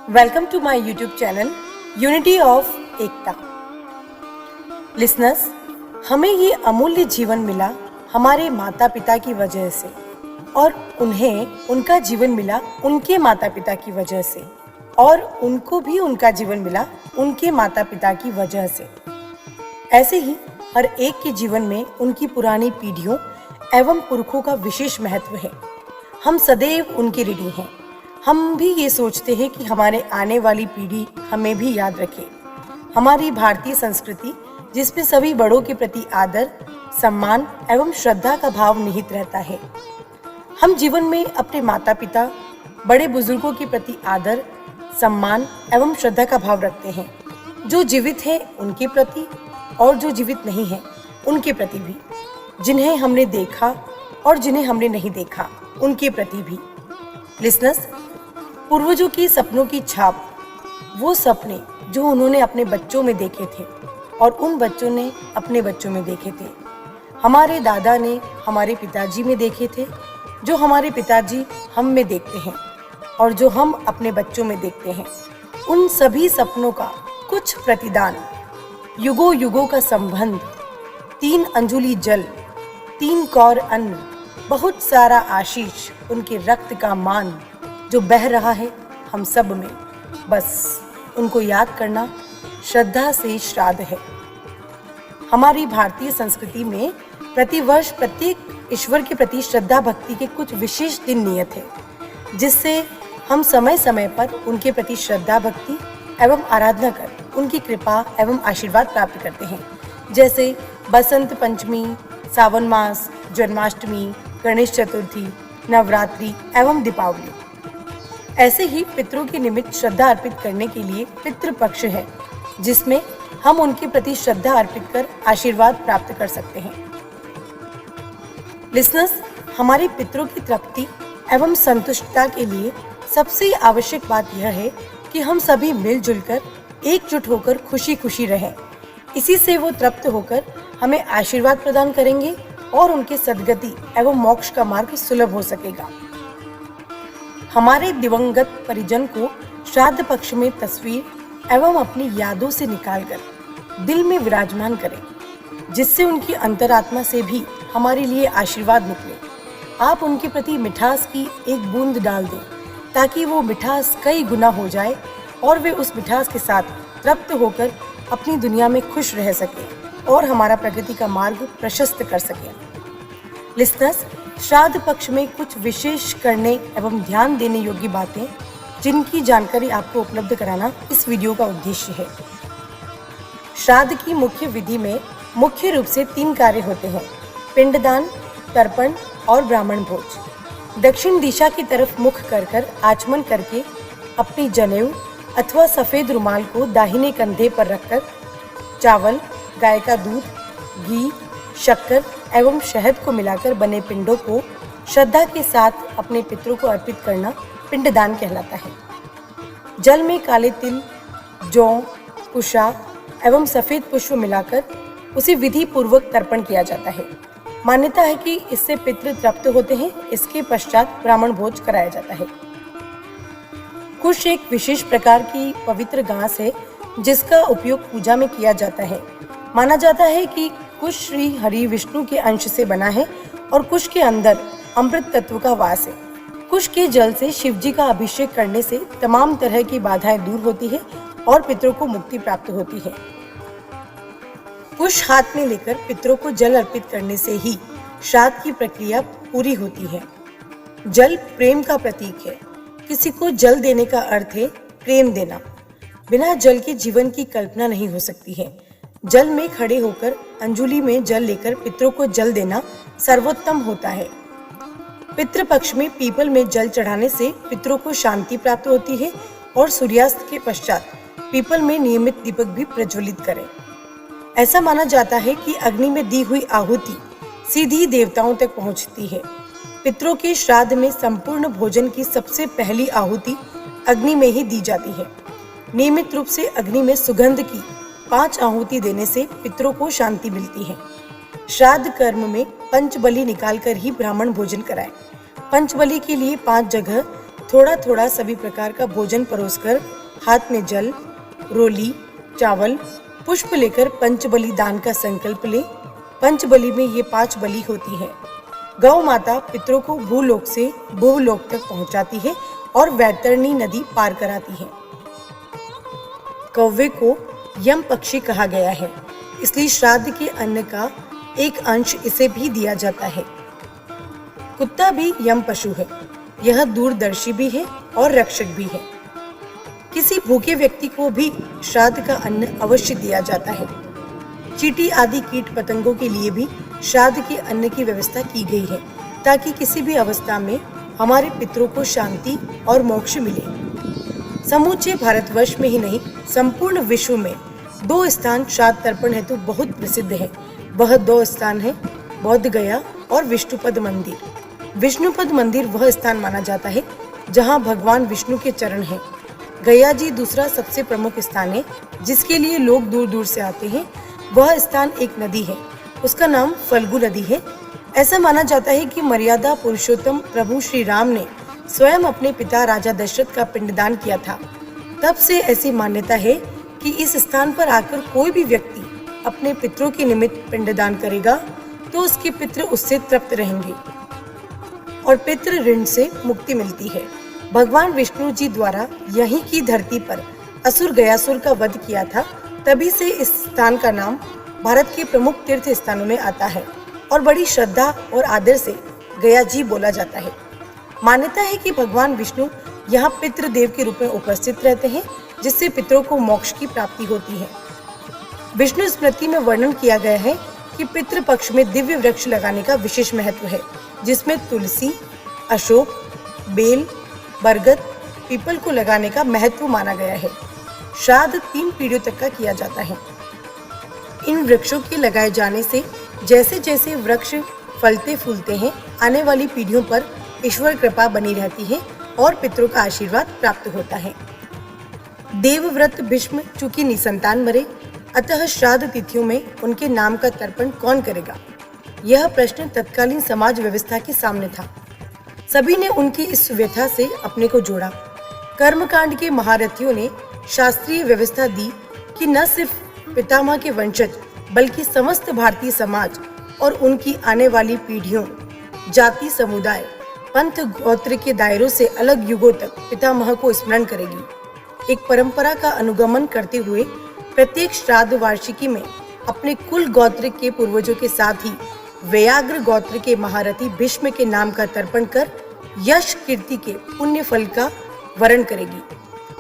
Welcome to my YouTube channel unity of Ekta. Listeners, हमें ये अमूल्य जीवन मिला हमारे माता पिता की वजह से और उन्हें उनका जीवन मिला उनके माता पिता की वजह से और उनको भी उनका जीवन मिला उनके माता पिता की वजह से। ऐसे ही हर एक के जीवन में उनकी पुरानी पीढ़ियों एवं पुरखों का विशेष महत्व है। हम सदैव उनके ऋणी हैं। हम भी ये सोचते हैं कि हमारे आने वाली पीढ़ी हमें भी याद रखे। हमारी भारतीय संस्कृति जिसमें सभी बड़ों के प्रति आदर, सम्मान एवं श्रद्धा का भाव निहित रहता है। हम जीवन में अपने माता पिता, बड़े बुजुर्गों के प्रति आदर, सम्मान एवं श्रद्धा का भाव रखते हैं। जो जीवित हैं उनके प्रति और जो जीवित नहीं हैं उनके प्रति भी, जिन्हें हमने देखा और जिन्हें हमने नहीं देखा उनके प्रति भी। लिसनर्स, पूर्वजों की सपनों की छाप, वो सपने जो उन्होंने अपने बच्चों में देखे थे और उन बच्चों ने अपने बच्चों में देखे थे। हमारे दादा ने हमारे पिताजी में देखे थे, जो हमारे पिताजी हम में देखते हैं और जो हम अपने बच्चों में देखते हैं। उन सभी सपनों का कुछ प्रतिदान, युगों युगों का संबंध, 3 अंजुली जल, 3 कौर अन्न, बहुत सारा आशीष, उनके रक्त का मान जो बह रहा है हम सब में। बस उनको याद करना श्रद्धा से श्राद्ध है। हमारी भारतीय संस्कृति में प्रतिवर्ष प्रत्येक ईश्वर के प्रति श्रद्धा भक्ति के कुछ विशेष दिन नियत है, जिससे हम समय समय पर उनके प्रति श्रद्धा भक्ति एवं आराधना कर उनकी कृपा एवं आशीर्वाद प्राप्त करते हैं। जैसे बसंत पंचमी, सावन मास, जन्माष्टमी, गणेश चतुर्थी, नवरात्रि एवं दीपावली। ऐसे ही पितरों के निमित्त श्रद्धा अर्पित करने के लिए पितृपक्ष है, जिसमें हम उनके प्रति श्रद्धा अर्पित कर आशीर्वाद प्राप्त कर सकते हैं। लिसनर्स, हमारे पितरों की तृप्ति एवं संतुष्टता के लिए सबसे आवश्यक बात यह है कि हम सभी मिलजुल कर एकजुट होकर खुशी खुशी रहें। इसी से वो तृप्त होकर हमें आशीर्वाद प्रदान करेंगे और उनके सद्गति एवं मोक्ष का मार्ग सुलभ हो सकेगा। हमारे दिवंगत परिजन को श्राद्ध पक्ष में तस्वीर एवं अपनी यादों से निकालकर दिल में विराजमान करें, जिससे उनकी अंतरात्मा से भी हमारे लिए आशीर्वाद निकले। आप उनके प्रति मिठास की एक बूंद डाल दें, ताकि वो मिठास कई गुना हो जाए और वे उस मिठास के साथ तृप्त होकर अपनी दुनिया में खुश रह सके और हमारा प्रगति का मार्ग प्रशस्त कर सके। लिसनर्स, श्राद्ध पक्ष में कुछ विशेष करने एवं ध्यान देने योग्य बातें, जिनकी जानकारी आपको उपलब्ध कराना इस वीडियो का उद्देश्य है। श्राद्ध की मुख्य विधि में मुख्य रूप से 3 कार्य होते हैं: पिंडदान, तर्पण और ब्राह्मण भोज। दक्षिण दिशा की तरफ मुख कर आचमन करके अपनी जनेऊ अथवा सफेद रुमाल को दाहिने कंधे पर रखकर चावल, गाय का दूध, घी, शक्कर एवं शहद को मिलाकर बने पिंडों को श्रद्धा के साथ अपने पितरों को अर्पित करना पिंडदान कहलाता है। जल में काले तिल, जौ, कुशा एवं सफेद पुष्प मिलाकर उसे विधि पूर्वक तर्पण किया जाता है। मान्यता है कि इससे पितृ तृप्त होते हैं। इसके पश्चात ब्राह्मण भोज कराया जाता है। कुश एक विशेष प्रकार की पवित्र घास है, जिसका उपयोग पूजा में किया जाता है। माना जाता है कि कुश श्री हरि विष्णु के अंश से बना है और कुश के अंदर अमृत तत्व का वास है। कुश के जल से शिव जी का अभिषेक करने से तमाम तरह की बाधाएं दूर होती है और पितरों को मुक्ति प्राप्त होती है। कुश हाथ में लेकर पितरों को जल अर्पित करने से ही श्राद्ध की प्रक्रिया पूरी होती है। जल प्रेम का प्रतीक है। किसी को जल देने का अर्थ है प्रेम देना। बिना जल के जीवन की कल्पना नहीं हो सकती है। जल में खड़े होकर अंजुली में जल लेकर पितरों को जल देना सर्वोत्तम होता है। पितृपक्ष में पीपल में जल चढ़ाने से पितरों को शांति प्राप्त होती है और सूर्यास्त के पश्चात पीपल में नियमित दीपक भी प्रज्वलित करें। ऐसा माना जाता है कि अग्नि में दी हुई आहुति सीधी देवताओं तक पहुंचती है। पितरों के श्राद्ध में संपूर्ण भोजन की सबसे पहली आहुति अग्नि में ही दी जाती है। नियमित रूप से अग्नि में सुगंध की 5 आहुति देने से पितरों को शांति मिलती है। श्राद्ध कर्म में पंचबलि निकालकर ही ब्राह्मण भोजन कराएं। पंचबलि के लिए 5 जगह थोड़ा थोड़ा सभी प्रकार का भोजन परोसकर हाथ में जल, रोली, चावल, पुष्प लेकर पंचबलि दान का संकल्प ले। पंचबलि में ये 5 बलि होती है। गौ माता पितरों को भूलोक से भूलोक तक पहुंचाती है और वैतरणी नदी पार कराती है। कौवे को यम पक्षी कहा गया है, इसलिए श्राद्ध के अन्न का एक अंश इसे भी दिया जाता है। कुत्ता भी यम पशु है। यह दूरदर्शी भी है और रक्षक भी है। किसी भूखे व्यक्ति को भी श्राद्ध का अन्न अवश्य दिया जाता है। चींटी आदि कीट पतंगों के लिए भी श्राद्ध के अन्न की व्यवस्था की गई है, ताकि किसी भी अवस्था में हमारे पितरों को शांति और मोक्ष मिले। समूचे भारतवर्ष में ही नहीं, संपूर्ण विश्व में 2 स्थान श्राद्ध तर्पण हेतु बहुत प्रसिद्ध है। वह 2 स्थान है बौद्ध गया और विष्णुपद मंदिर। विष्णुपद मंदिर वह स्थान माना जाता है जहाँ भगवान विष्णु के चरण हैं। गया जी दूसरा सबसे प्रमुख स्थान है, जिसके लिए लोग दूर दूर से आते हैं। वह स्थान एक नदी है, उसका नाम फल्गु नदी है। ऐसा माना जाता है कि मर्यादा पुरुषोत्तम प्रभु श्री राम ने स्वयं अपने पिता राजा दशरथ का पिंडदान किया था। तब से ऐसी मान्यता है कि इस स्थान पर आकर कोई भी व्यक्ति अपने पितरों के निमित्त पिंडदान करेगा तो उसके पितृ उससे तृप्त रहेंगे और पितृ ऋण से मुक्ति मिलती है। भगवान विष्णु जी द्वारा यहीं की धरती पर असुर गयासुर का वध किया था। तभी से इस स्थान का नाम भारत के प्रमुख तीर्थ स्थानों में आता है और बड़ी श्रद्धा और आदर से गया जी बोला जाता है। मान्यता है कि भगवान विष्णु यहाँ पितृदेव के रूप में उपस्थित रहते हैं, जिससे पितरों को मोक्ष की प्राप्ति होती है। विष्णु स्मृति में वर्णन किया गया है कि पितृ पक्ष में दिव्य वृक्ष लगाने का विशेष महत्व है, जिसमें तुलसी, अशोक, बेल, बरगद, पीपल को लगाने का महत्व माना गया है। श्राद्ध 3 पीढ़ियों तक का किया जाता है। इन वृक्षों के लगाए जाने से जैसे जैसे वृक्ष फलते फूलते हैं, आने वाली पीढ़ियों पर ईश्वर कृपा बनी रहती है और पितरों का आशीर्वाद प्राप्त होता है। देवव्रत भीष्म चूंकि निसंतान मरे, अतः श्राद्ध तिथियों में उनके नाम का तर्पण कौन करेगा? यह प्रश्न तत्कालीन समाज व्यवस्था के सामने था। सभी ने उनकी इस व्यथा से अपने को जोड़ा। कर्मकांड के महारथियों ने शास्त्रीय व्यवस्था दी कि न सिर्फ पितामह के वंशज बल्कि समस्त भारतीय समाज और उनकी आने वाली पीढ़ियों, जाति, समुदाय, पंथ, गोत्र के दायरों से अलग युगों तक पितामह को स्मरण करेगी। एक परंपरा का अनुगमन करते हुए प्रत्येक श्राद्ध वार्षिकी में अपने कुल गोत्र के पूर्वजों के साथ ही व्याघ्र गोत्र के महारथी भीष्म के नाम का तर्पण कर यश कीर्ति के पुण्य फल का वरण करेगी।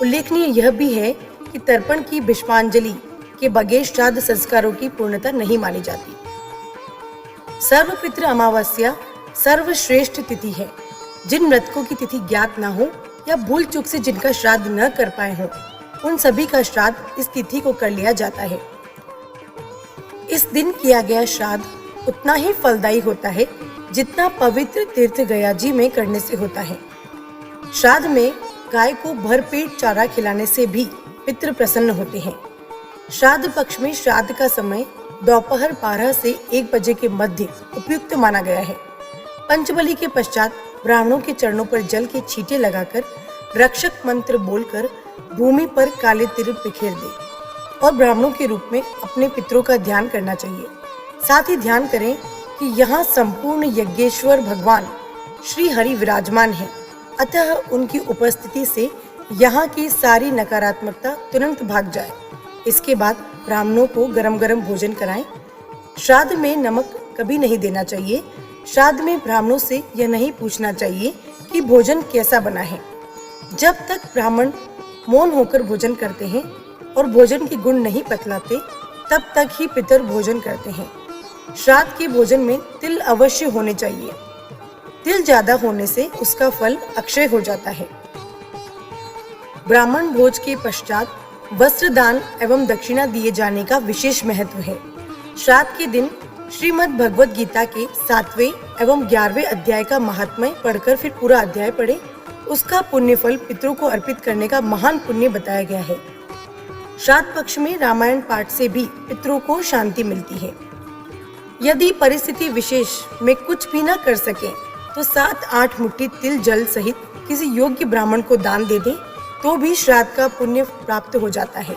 उल्लेखनीय यह भी है कि तर्पण की भीष्मांजलि के बगैर श्राद्ध संस्कारों की पूर्णता नहीं मानी जाती। सर्वपितृ अमावस्या सर्वश्रेष्ठ तिथि है। जिन मृतकों की तिथि ज्ञात न हो या भूल चूक से जिनका श्राद्ध न कर पाए हों, उन सभी का श्राद्ध इस तिथि को कर लिया जाता है। इस दिन किया गया श्राद्ध उतना ही फलदायी होता है जितना पवित्र तीर्थ गया जी में करने से होता है। श्राद्ध में गाय को भरपेट चारा खिलाने से भी पितृ प्रसन्न होते हैं। श्राद्ध पक्ष में श्राद्ध का समय दोपहर 12 से 1 बजे के मध्य उपयुक्त माना गया है। पंचबली के पश्चात ब्राह्मणों के चरणों पर जल के छींटे लगाकर रक्षक मंत्र बोलकर भूमि पर काले तिल बिखेर दे और ब्राह्मणों के रूप में अपने पितरों का ध्यान करना चाहिए। साथ ही ध्यान करें कि यहाँ संपूर्ण यज्ञेश्वर भगवान श्री हरि विराजमान है, अतः उनकी उपस्थिति से यहाँ की सारी नकारात्मकता तुरंत भाग जाए। इसके बाद ब्राह्मणों को गरम गरम भोजन कराएं। श्राद्ध में नमक कभी नहीं देना चाहिए। श्राद्ध में ब्राह्मणों से यह नहीं पूछना चाहिए कि भोजन कैसा बना है। जब तक ब्राह्मण मौन होकर भोजन करते हैं और भोजन के गुण नहीं बतलाते, तब तक ही पितर भोजन करते हैं। श्राद्ध के भोजन में तिल अवश्य होने चाहिए। तिल ज्यादा होने से उसका फल अक्षय हो जाता है। ब्राह्मण भोज के पश्चात वस्त्र दान एवं दक्षिणा दिए जाने का विशेष महत्व है। श्राद्ध के दिन श्रीमद् भगवद गीता के 7वें एवं 11वें अध्याय का महात्म्य पढ़कर फिर पूरा अध्याय पढ़े। उसका पुण्य फल पितरों को अर्पित करने का महान पुण्य बताया गया है। श्राद्ध पक्ष में रामायण पाठ से भी पितरों को शांति मिलती है। यदि परिस्थिति विशेष में कुछ भी न कर सके तो 7-8 मुट्ठी तिल जल सहित किसी योग्य ब्राह्मण को दान दे दें तो भी श्राद्ध का पुण्य प्राप्त हो जाता है।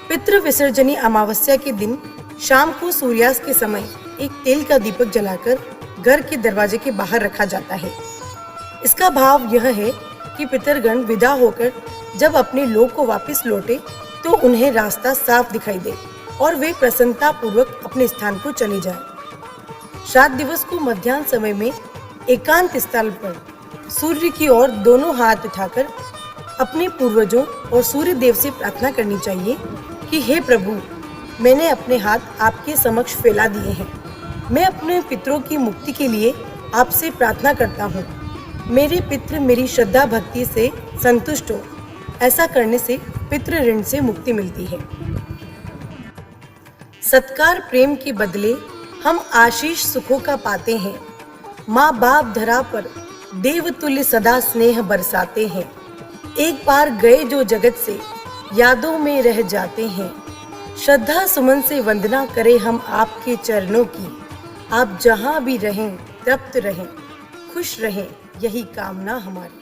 पितृ विसर्जनी अमावस्या के दिन शाम को सूर्यास्त के समय एक तेल का दीपक जलाकर घर के दरवाजे के बाहर रखा जाता है। इसका भाव यह है कि पितरगण विदा होकर जब अपने लोक को वापस लौटे तो उन्हें रास्ता साफ दिखाई दे और वे प्रसन्नता पूर्वक अपने स्थान को चले जाएं। श्राद्ध दिवस को मध्याह्न समय में एकांत स्थल पर सूर्य की ओर दोनों हाथ उठाकर अपने पूर्वजों और सूर्य देव से प्रार्थना करनी चाहिए कि हे प्रभु, मैंने अपने हाथ आपके समक्ष फैला दिए हैं। मैं अपने पितरों की मुक्ति के लिए आपसे प्रार्थना करता हूँ। मेरे पितृ मेरी श्रद्धा भक्ति से संतुष्ट हो। ऐसा करने से पितृ ऋण से मुक्ति मिलती है। सत्कार प्रेम के बदले हम आशीष सुखों का पाते हैं। माँ बाप धरा पर देवतुल्य सदा स्नेह बरसाते हैं। एक बार गए जो जगत से यादों में रह जाते हैं। श्रद्धा सुमन से वंदना करें हम आपके चरणों की। आप जहाँ भी रहें तृप्त रहें, खुश रहें, यही कामना हमारी।